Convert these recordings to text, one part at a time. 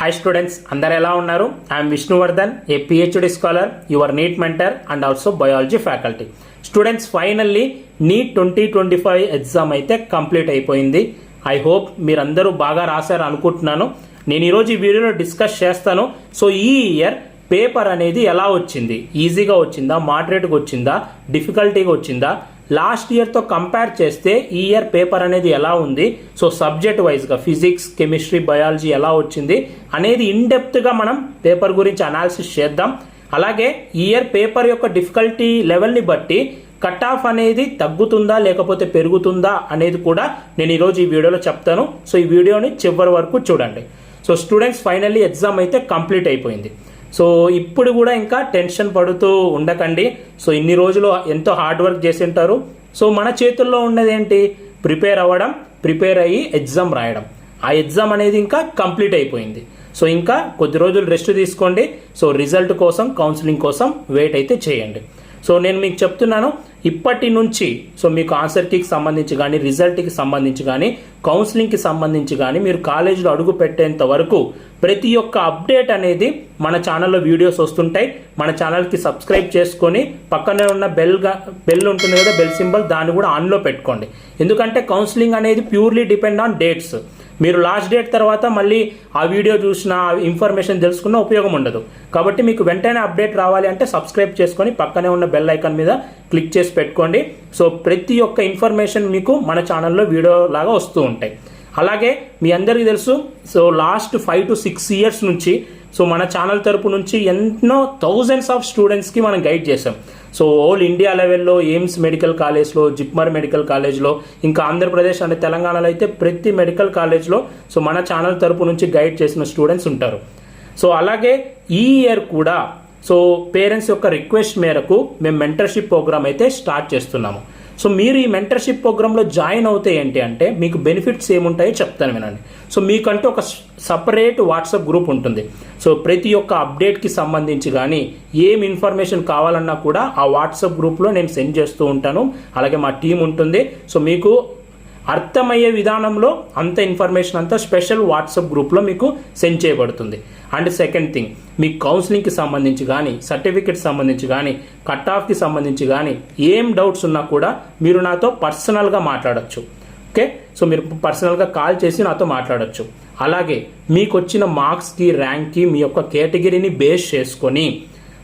Hi students, అందరు ఎలా ఉన్నారు? I'm Vishnuvardhan, a PhD scholar, your NEET mentor and also biology faculty. Students, finally NEET 2025 exam అయితే complete అయిపోయింది. I hope మీరందరూ బాగా రాశారు అనుకుంటున్నాను. నేను ఈరోజు ఈ వీడియోలో డిస్కస్ చేస్తాను. సో ఈ ఇయర్ పేపర్ అనేది ఎలా వచ్చింది, ఈజీగా వచ్చిందా, మోడరేట్గా వచ్చిందా, డిఫికల్టీగా వచ్చిందా, లాస్ట్ ఇయర్తో కంపేర్ చేస్తే ఈ ఇయర్ పేపర్ అనేది ఎలా ఉంది, సో సబ్జెక్ట్ వైజ్గా ఫిజిక్స్, కెమిస్ట్రీ, బయాలజీ ఎలా వచ్చింది అనేది ఇన్డెప్త్గా మనం పేపర్ గురించి అనాలిసిస్ చేద్దాం. అలాగే ఈ ఇయర్ పేపర్ యొక్క డిఫికల్టీ లెవెల్ని బట్టి కట్ ఆఫ్ అనేది తగ్గుతుందా లేకపోతే పెరుగుతుందా అనేది కూడా నేను ఈరోజు ఈ వీడియోలో చెప్తాను. సో ఈ వీడియోని చివరి వరకు చూడండి. సో స్టూడెంట్స్, ఫైనల్లీ ఎగ్జామ్ అయితే కంప్లీట్ అయిపోయింది. సో ఇప్పుడు కూడా ఇంకా టెన్షన్ పడుతూ ఉండకండి. సో ఇన్ని రోజులు ఎంతో హార్డ్ వర్క్ చేసి ఉంటారు. సో మన చేతుల్లో ఉన్నది ఏంటి? ప్రిపేర్ అవ్వడం, ప్రిపేర్ అయ్యి ఎగ్జామ్ రాయడం. ఆ ఎగ్జామ్ అనేది ఇంకా కంప్లీట్ అయిపోయింది. సో ఇంకా కొద్ది రోజులు రెస్ట్ తీసుకోండి. సో రిజల్ట్ కోసం, కౌన్సిలింగ్ కోసం వెయిట్ అయితే చేయండి. సో నేను మీకు చెప్తున్నాను, ఇప్పటి నుంచి సో మీకు ఆన్సర్ కీకి సంబంధించి కానీ, రిజల్ట్కి సంబంధించి కానీ, కౌన్సిలింగ్కి సంబంధించి కానీ మీరు కాలేజీలో అడుగు పెట్టేంత వరకు ప్రతి ఒక్క అప్డేట్ అనేది మన ఛానల్లో వీడియోస్ వస్తుంటాయి. మన ఛానల్కి సబ్స్క్రైబ్ చేసుకొని పక్కనే ఉన్న బెల్ ఉంటుంది కదా, బెల్ సింబల్, దాన్ని కూడా ఆన్లో పెట్టుకోండి. ఎందుకంటే కౌన్సిలింగ్ అనేది ప్యూర్లీ డిపెండ్ ఆన్ డేట్స్. మీరు లాస్ట్ డేట్ తర్వాత మళ్ళీ ఆ వీడియో చూసిన ఇన్ఫర్మేషన్ తెలుసుకున్న ఉపయోగం ఉండదు. కాబట్టి మీకు వెంటనే అప్డేట్ రావాలి అంటే సబ్స్క్రైబ్ చేసుకొని పక్కనే ఉన్న బెల్ ఐకాన్ మీద క్లిక్ చేసి పెట్టుకోండి. సో ప్రతి ఒక్క ఇన్ఫర్మేషన్ మీకు మన ఛానల్లో వీడియో లాగా వస్తూ ఉంటాయి. అలాగే మీ అందరికీ తెలుసు, సో లాస్ట్ 5 to 6 years నుంచి సో మన ఛానల్ తరపు నుంచి ఎన్నో థౌజండ్స్ ఆఫ్ స్టూడెంట్స్కి మనం గైడ్ చేసాం. సో ఓల్ ఇండియా లెవెల్లో ఎయిమ్స్ మెడికల్ కాలేజ్లో, జిప్మర్ మెడికల్ కాలేజ్లో, ఇంకా ఆంధ్రప్రదేశ్ అంటే తెలంగాణలో అయితే ప్రతి మెడికల్ కాలేజ్లో సో మన ఛానల్ తరపు నుంచి గైడ్ చేసిన స్టూడెంట్స్ ఉంటారు. సో అలాగే ఈ ఇయర్ కూడా సో పేరెంట్స్ యొక్క రిక్వెస్ట్ మేరకు మేము మెంటర్షిప్ ప్రోగ్రామ్ అయితే స్టార్ట్ చేస్తున్నాము. సో మీరు ఈ మెంటర్షిప్ ప్రోగ్రాంలో జాయిన్ అవుతే ఏంటి అంటే మీకు బెనిఫిట్స్ ఏముంటాయో చెప్తాను వినండి. సో మీకంటూ ఒక సపరేట్ వాట్సాప్ గ్రూప్ ఉంటుంది. సో ప్రతి ఒక్క అప్డేట్కి సంబంధించి కానీ ఏం ఇన్ఫర్మేషన్ కావాలన్నా కూడా ఆ వాట్సాప్ గ్రూప్లో నేను సెండ్ చేస్తూ ఉంటాను. అలాగే మా టీం ఉంటుంది. సో మీకు అర్థమయ్యే విధానంలో అంత ఇన్ఫర్మేషన్ అంతా స్పెషల్ వాట్సాప్ గ్రూప్లో మీకు సెండ్ చేయబడుతుంది. అండ్ సెకండ్ థింగ్, మీ కౌన్సిలింగ్కి సంబంధించి కానీ, సర్టిఫికేట్ సంబంధించి కానీ, కట్ ఆఫ్కి సంబంధించి కానీ ఏం డౌట్స్ ఉన్నా కూడా మీరు నాతో పర్సనల్గా మాట్లాడచ్చు. ఓకే, సో మీరు పర్సనల్గా కాల్ చేసి నాతో మాట్లాడచ్చు. అలాగే మీకు వచ్చిన మార్క్స్కి, ర్యాంక్కి మీ యొక్క కేటగిరీని బేస్ చేసుకొని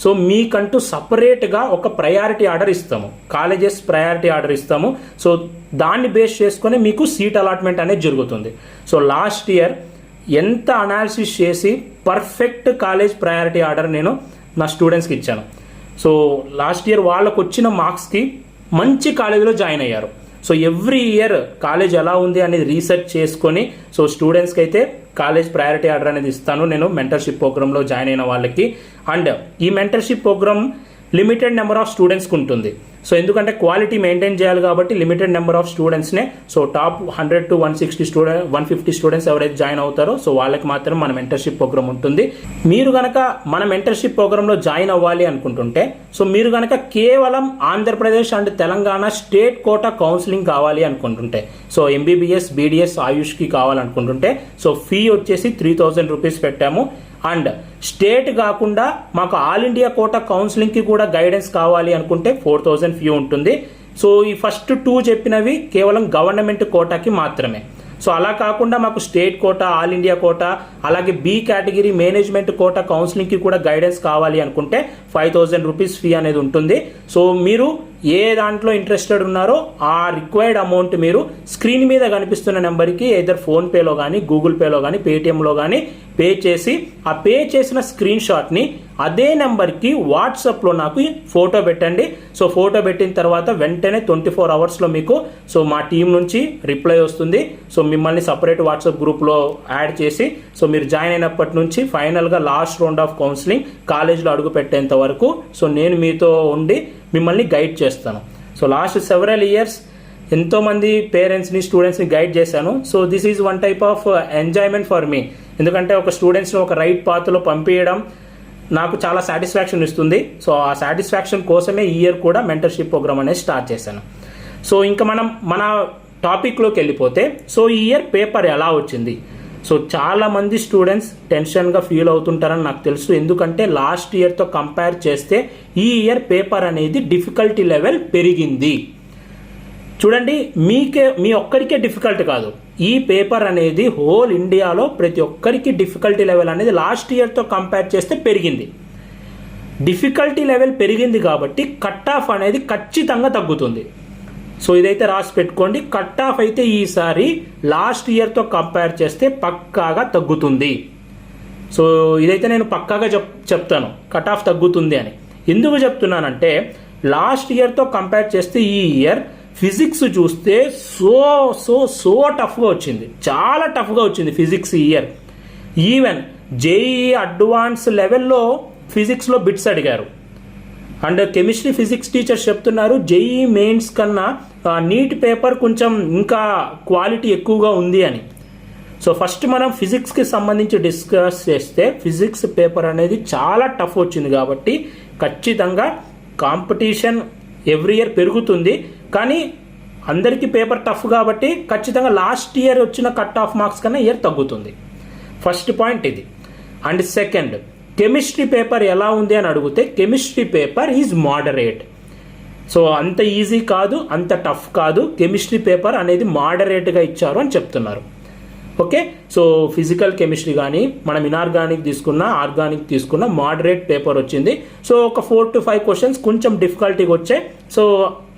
సో మీకంటూ సపరేట్గా ఒక ప్రయారిటీ ఆర్డర్ ఇస్తాము, కాలేజెస్ ప్రయారిటీ ఆర్డర్ ఇస్తాము. సో దాన్ని బేస్ చేసుకొని మీకు సీట్ అలాట్మెంట్ అనేది జరుగుతుంది. సో లాస్ట్ ఇయర్ ఎంత అనాలిసిస్ చేసి పర్ఫెక్ట్ కాలేజ్ ప్రయారిటీ ఆర్డర్ నేను నా స్టూడెంట్స్కి ఇచ్చాను. సో లాస్ట్ ఇయర్ వాళ్ళకు వచ్చిన మార్క్స్కి మంచి కాలేజీలో జాయిన్ అయ్యారు. సో ఎవ్రీ ఇయర్ కాలేజ్ ఎలా ఉంది అనేది రీసెర్చ్ చేసుకొని సో స్టూడెంట్స్కి అయితే కాలేజ్ ప్రయారిటీ ఆర్డర్ అనేది ఇస్తాను నేను మెంటర్షిప్ ప్రోగ్రాంలో జాయిన్ అయిన వాళ్ళకి. అండ్ ఈ mentorship program limited number of స్టూడెంట్స్కి ఉంటుంది. సో ఎందుకంటే క్వాలిటీ మెయింటైన్ చేయాలి కాబట్టి లిమిటెడ్ నెంబర్ ఆఫ్ స్టూడెంట్స్నే సో టాప్ 100 to 150 స్టూడెంట్స్ ఎవరైతే జాయిన్ అవుతారో సో వాళ్ళకి మాత్రం మన మెంటర్షిప్ ప్రోగ్రామ్ ఉంటుంది. మీరు కనుక మన మెంటర్షిప్ ప్రోగ్రాంలో జాయిన్ అవ్వాలి అనుకుంటుంటే సో మీరు కనుక కేవలం Andhra Pradesh and Telangana state quota counselling కావాలి అనుకుంటుంటే, సో ఎంబీబీఎస్, బీడీఎస్, ఆయుష్కి కావాలనుకుంటుంటే సో ఫీ వచ్చేసి 3000 రూపీస్ పెట్టాము. అండ్ స్టేట్ కాకుండా మాకు ఆల్ ఇండియా కోటా కౌన్సిలింగ్కి కూడా గైడెన్స్ కావాలి అనుకుంటే 4000 ఫీ ఉంటుంది. సో ఈ ఫస్ట్ 2 చెప్పినవి కేవలం గవర్నమెంట్ కోటాకి మాత్రమే. సో అలా కాకుండా మాకు state quota, all India quota, అలాగే బి కేటగిరీ మేనేజ్మెంట్ కోటా కౌన్సిలింగ్కి కూడా గైడెన్స్ కావాలి అనుకుంటే 5000 రూపీస్ ఫీ అనేది ఉంటుంది. సో మీరు ఏ దాంట్లో ఇంట్రెస్టెడ్ ఉన్నారో ఆ రిక్వైర్డ్ అమౌంట్ మీరు స్క్రీన్ మీద కనిపిస్తున్న నెంబర్కి ఎయిదర్ ఫోన్పేలో కానీ, గూగుల్ పేలో కానీ, పేటిఎంలో కానీ పే చేసి ఆ పే చేసిన స్క్రీన్ షాట్ని అదే నెంబర్కి వాట్సాప్లో నాకు ఫోటో పెట్టండి. సో ఫోటో పెట్టిన తర్వాత వెంటనే 24 అవర్స్లో మీకు సో మా టీం నుంచి రిప్లై వస్తుంది. సో మిమ్మల్ని సపరేట్ వాట్సాప్ గ్రూప్లో యాడ్ చేసి సో మీరు జాయిన్ అయినప్పటి నుంచి ఫైనల్గా లాస్ట్ రౌండ్ ఆఫ్ కౌన్సిలింగ్ కాలేజ్లో అడుగు పెట్టేంత వరకు సో నేను మీతో ఉండి మిమ్మల్ని గైడ్ చేస్తాను. సో లాస్ట్ సెవరల్ ఇయర్స్ ఎంతోమంది పేరెంట్స్ని, స్టూడెంట్స్ని గైడ్ చేశాను. So this is one type of enjoyment for me. ఎందుకంటే ఒక స్టూడెంట్స్ని ఒక రైట్ పాత్లో పంపించడం నాకు చాలా సాటిస్ఫాక్షన్ ఇస్తుంది. సో ఆ సాటిస్ఫాక్షన్ కోసమే ఈ ఇయర్ కూడా మెంటర్షిప్ ప్రోగ్రామ్ అనేది స్టార్ట్ చేశాను. సో ఇంకా మనం మన టాపిక్లోకి వెళ్ళిపోతే సో ఈ ఇయర్ పేపర్ ఎలా వచ్చింది, సో చాలామంది స్టూడెంట్స్ టెన్షన్గా ఫీల్ అవుతుంటారని నాకు తెలుసు, ఎందుకంటే లాస్ట్ ఇయర్తో కంపేర్ చేస్తే ఈ ఇయర్ పేపర్ అనేది డిఫికల్టీ లెవెల్ పెరిగింది. చూడండి, మీ ఒక్కరికే డిఫికల్ట్ కాదు, ఈ పేపర్ అనేది హోల్ ఇండియాలో ప్రతి ఒక్కరికి డిఫికల్టీ లెవెల్ అనేది లాస్ట్ ఇయర్తో కంపేర్ చేస్తే పెరిగింది. డిఫికల్టీ లెవెల్ పెరిగింది కాబట్టి కట్ ఆఫ్ అనేది ఖచ్చితంగా తగ్గుతుంది. సో ఇదైతే రాసి పెట్టుకోండి, కట్ ఆఫ్ అయితే ఈసారి లాస్ట్ ఇయర్తో కంపేర్ చేస్తే పక్కాగా తగ్గుతుంది. సో ఇదైతే నేను పక్కాగా చెప్తాను కట్ ఆఫ్ తగ్గుతుంది అని. ఎందుకు చెప్తున్నానంటే లాస్ట్ ఇయర్తో కంపేర్ చేస్తే ఈ ఇయర్ ఫిజిక్స్ చూస్తే సో టఫ్గా వచ్చింది, చాలా టఫ్గా వచ్చింది ఫిజిక్స్ ఈ ఇయర్. ఈవెన్ జేఈఈ అడ్వాన్స్ లెవెల్లో ఫిజిక్స్లో బిట్స్ అడిగారు. అండ్ కెమిస్ట్రీ ఫిజిక్స్ టీచర్స్ చెప్తున్నారు జేఈఈ మెయిన్స్ కన్నా నీట్ పేపర్ కొంచెం ఇంకా క్వాలిటీ ఎక్కువగా ఉంది అని. సో ఫస్ట్ మనం ఫిజిక్స్కి సంబంధించి డిస్కస్ చేస్తే ఫిజిక్స్ పేపర్ అనేది చాలా టఫ్ వచ్చింది కాబట్టి ఖచ్చితంగా కాంపిటీషన్ ఎవ్రీ ఇయర్ పెరుగుతుంది. కానీ అందరికీ పేపర్ టఫ్ కాబట్టి ఖచ్చితంగా లాస్ట్ ఇయర్ వచ్చిన కట్ ఆఫ్ మార్క్స్ కన్నా ఇయర్ తగ్గుతుంది. ఫస్ట్ పాయింట్ ఇది. అండ్ సెకండ్, కెమిస్ట్రీ పేపర్ ఎలా ఉంది అని అడిగితే chemistry paper is moderate. So అంత ఈజీ కాదు, అంత టఫ్ కాదు, కెమిస్ట్రీ పేపర్ అనేది మోడరేట్గా ఇచ్చారు అని చెప్తున్నారు. ఓకే, సో ఫిజికల్ కెమిస్ట్రీ కానీ మనం ఇనార్గానిక్ తీసుకున్నా ఆర్గానిక్ తీసుకున్నా మోడరేట్ పేపర్ వచ్చింది. సో ఒక 4 to 5 క్వశ్చన్స్ కొంచెం డిఫికల్టీగా వచ్చాయి. సో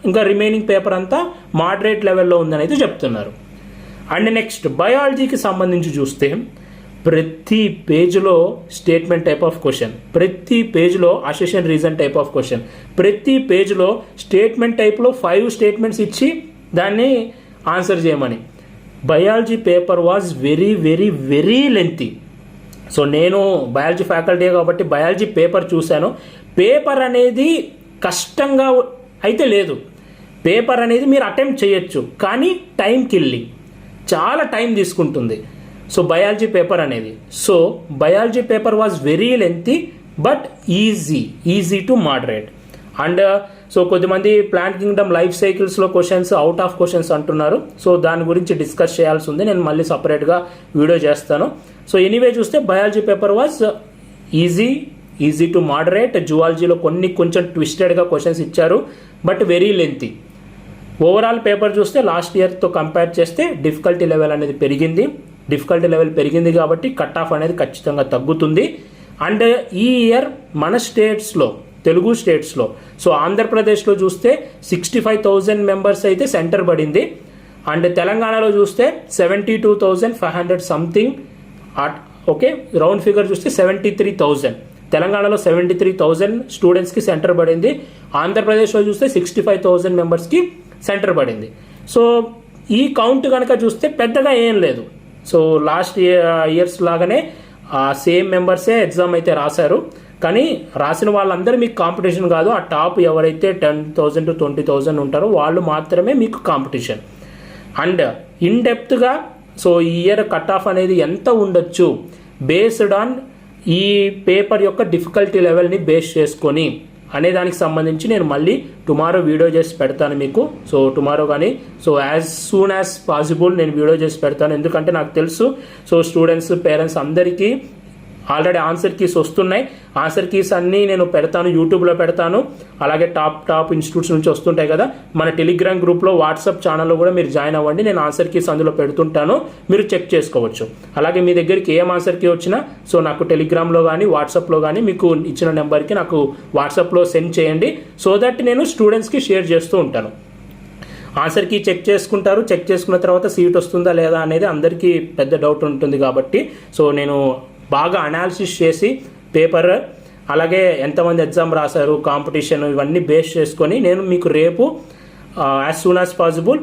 ఇంకా రిమైనింగ్ పేపర్ అంతా మోడరేట్ లెవెల్లో ఉందని అయితే చెప్తున్నారు. అండ్ నెక్స్ట్ బయాలజీకి సంబంధించి చూస్తే ప్రతి పేజ్లో స్టేట్మెంట్ టైప్ ఆఫ్ క్వశ్చన్, ప్రతి పేజ్లో assertion reason type of question, ప్రతి పేజ్లో స్టేట్మెంట్ టైప్లో 5 స్టేట్మెంట్స్ ఇచ్చి దాన్ని ఆన్సర్ చేయమని. Biology paper was very very very lengthy. So నేను బయాలజీ ఫ్యాకల్టీ కాబట్టి బయాలజీ పేపర్ చూశాను. పేపర్ అనేది కష్టంగా అయితే లేదు, పేపర్ అనేది మీరు అటెంప్ట్ చేయొచ్చు, కానీ టైం కిల్లింగ్, చాలా టైం తీసుకుంటుంది. సో బయాలజీ పేపర్ అనేది, so biology paper was very lengthy but easy to moderate. And so కొద్దిమంది ప్లాంట్ కింగ్డమ్ లైఫ్ సైకిల్స్లో క్వశ్చన్స్ అవుట్ ఆఫ్ క్వశ్చన్స్ అంటున్నారు. సో దాని గురించి డిస్కస్ చేయాల్సి ఉంది, నేను మళ్ళీ సపరేట్గా వీడియో చేస్తాను. సో ఎనీవే చూస్తే biology paper was easy to moderate. జువాలజీలో కొంచెం ట్విస్టెడ్గా క్వశ్చన్స్ ఇచ్చారు but very lengthy. Overall paper చూస్తే లాస్ట్ ఇయర్తో కంపేర్ చేస్తే డిఫికల్టీ లెవెల్ అనేది పెరిగింది. డిఫికల్టీ లెవెల్ పెరిగింది కాబట్టి కట్ ఆఫ్ అనేది ఖచ్చితంగా తగ్గుతుంది. అండ్ ఈ ఇయర్ మన స్టేట్స్లో, తెలుగు స్టేట్స్లో, సో ఆంధ్రప్రదేశ్లో చూస్తే 65,000 మెంబర్స్ అయితే సెంటర్ పడింది. అండ్ తెలంగాణలో చూస్తే 72,500 సంథింగ్. ఓకే, రౌండ్ ఫిగర్ చూస్తే 73,000. తెలంగాణలో 73,000 స్టూడెంట్స్కి సెంటర్ పడింది. ఆంధ్రప్రదేశ్లో చూస్తే 65,000 మెంబర్స్కి సెంటర్ పడింది. సో ఈ కౌంట్ కనుక చూస్తే పెద్దగా ఏం లేదు. సో లాస్ట్ ఇయర్స్ లాగానే సేమ్ మెంబర్సే ఎగ్జామ్ అయితే రాశారు. కానీ రాసిన వాళ్ళందరూ మీకు కాంపిటీషన్ కాదు, ఆ టాప్ ఎవరైతే 10,000 to 20,000 ఉంటారో వాళ్ళు మాత్రమే మీకు కాంపిటీషన్. అండ్ ఇన్ డెప్త్గా సో ఈ ఇయర్ కట్ ఆఫ్ అనేది ఎంత ఉండొచ్చు బేస్డ్ ఆన్ ఈ పేపర్ యొక్క డిఫికల్టీ లెవెల్ని బేస్ చేసుకొని అనే దానికి సంబంధించి నేను మళ్ళీ టుమారో వీడియో చేసి పెడతాను మీకు. సో టుమారో కానీ so as soon as possible నేను వీడియో చేసి పెడతాను, ఎందుకంటే నాకు తెలుసు సో స్టూడెంట్స్ పేరెంట్స్ అందరికీ ఆల్రెడీ ఆన్సర్ కీస్ వస్తున్నాయి. ఆన్సర్ కీస్ అన్నీ నేను పెడతాను, యూట్యూబ్లో పెడతాను. అలాగే టాప్ ఇన్స్టిట్యూట్స్ నుంచి వస్తుంటాయి కదా, మన టెలిగ్రామ్ గ్రూప్లో, వాట్సాప్ ఛానల్లో కూడా మీరు జాయిన్ అవ్వండి. నేను ఆన్సర్ కీస్ అందులో పెడుతుంటాను, మీరు చెక్ చేసుకోవచ్చు. అలాగే మీ దగ్గరికి ఏం ఆన్సర్ కీ వచ్చినా సో నాకు టెలిగ్రామ్లో కానీ వాట్సాప్లో కానీ మీకు ఇచ్చిన నెంబర్కి నాకు వాట్సాప్లో సెండ్ చేయండి. సో దట్ నేను స్టూడెంట్స్కి షేర్ చేస్తూ ఉంటాను. ఆన్సర్ కీ చెక్ చేసుకుంటారు, చెక్ చేసుకున్న తర్వాత సీట్ వస్తుందా లేదా అనేది అందరికీ పెద్ద డౌట్ ఉంటుంది కాబట్టి సో నేను బాగా అనాలిసిస్ చేసి పేపర్ అలాగే ఎంతమంది ఎగ్జామ్ రాశారు, కాంపిటీషన్, ఇవన్నీ బేస్ చేసుకొని నేను మీకు రేపు as soon as possible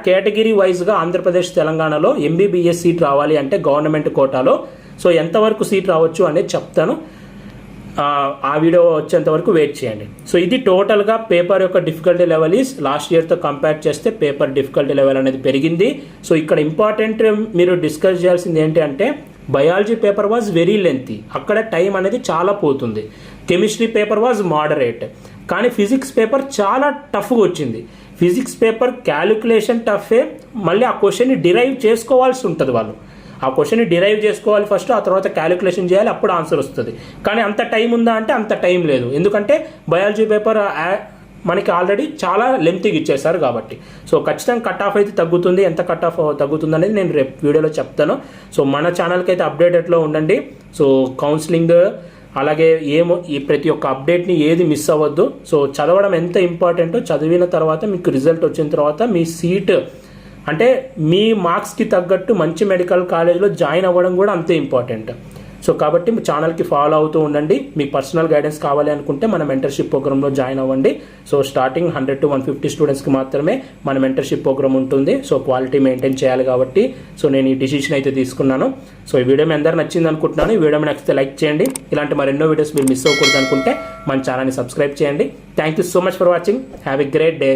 category వైజ్గా ఆంధ్రప్రదేశ్ తెలంగాణలో ఎంబీబీఎస్ సీట్ రావాలి అంటే గవర్నమెంట్ కోటాలో సో ఎంతవరకు సీట్ రావచ్చు అనేది చెప్తాను. ఆ వీడియో వచ్చేంత వరకు వెయిట్ చేయండి. సో ఇది టోటల్గా పేపర్ యొక్క డిఫికల్టీ లెవెల్ ఈస్ లాస్ట్ ఇయర్తో కంపేర్ చేస్తే పేపర్ డిఫికల్టీ లెవెల్ అనేది పెరిగింది. సో ఇక్కడ ఇంపార్టెంట్ మీరు డిస్కస్ చేయాల్సింది ఏంటి అంటే biology paper was very lengthy, అక్కడ టైం అనేది చాలా పోతుంది. కెమిస్ట్రీ పేపర్ వాజ్ మోడరేట్, కానీ ఫిజిక్స్ పేపర్ చాలా టఫ్గా వచ్చింది. ఫిజిక్స్ పేపర్ క్యాలిక్యులేషన్ టఫే, మళ్ళీ ఆ క్వశ్చన్ని డిరైవ్ చేసుకోవాల్సి ఉంటుంది వాళ్ళు. ఆ క్వశ్చన్ని డిరైవ్ చేసుకోవాలి ఫస్ట్, ఆ తర్వాత క్యాలిక్యులేషన్ చేయాలి, అప్పుడు ఆన్సర్ వస్తుంది. కానీ అంత టైం ఉందా అంటే అంత టైం లేదు, ఎందుకంటే బయాలజీ పేపర్ మనకి ఆల్రెడీ చాలా లెంత్గా ఇచ్చేసారు కాబట్టి. సో ఖచ్చితంగా కట్ ఆఫ్ అయితే తగ్గుతుంది. ఎంత కట్ ఆఫ్ తగ్గుతుంది అనేది నేను రేపు వీడియోలో చెప్తాను. సో మన ఛానల్కి అయితే అప్డేటెడ్లో ఉండండి. సో కౌన్సిలింగ్ అలాగే ఏమో ఈ ప్రతి ఒక్క అప్డేట్ని ఏది మిస్ అవ్వద్దు. సో చదవడం ఎంత ఇంపార్టెంటో, చదివిన తర్వాత మీకు రిజల్ట్ వచ్చిన తర్వాత మీ సీట్ అంటే మీ మార్క్స్కి తగ్గట్టు మంచి మెడికల్ కాలేజ్లో జాయిన్ అవ్వడం కూడా అంతే ఇంపార్టెంట్. సో కాబట్టి మీ ఛానల్కి ఫాలో అవుతూ ఉండండి. మీకు పర్సనల్ గైడెన్స్ కావాలి అనుకుంటే మన మెంటర్షిప్ ప్రోగ్రామ్లో జాయిన్ అవ్వండి. సో స్టార్టింగ్ 100 to 150 స్టూడెంట్స్కి మాత్రమే మన మెంటర్షిప్ ప్రోగ్రామ్ ఉంటుంది. సో క్వాలిటీ మెయింటైన్ చేయాలి కాబట్టి సో నేను ఈ డిసిషన్ అయితే తీసుకున్నాను. సో ఈ వీడియో మీ అందరూ నచ్చింది అనుకుంటున్నాను. ఈ వీడియో మీ నచ్చితే లైక్ చేయండి. ఇలాంటి మరెన్నో వీడియోస్ మీరు మిస్ అవ్వకూడదు అనుకుంటే మన ఛానల్ని సబ్స్క్రైబ్ చేయండి. Thank you so much for watching. Have a great day.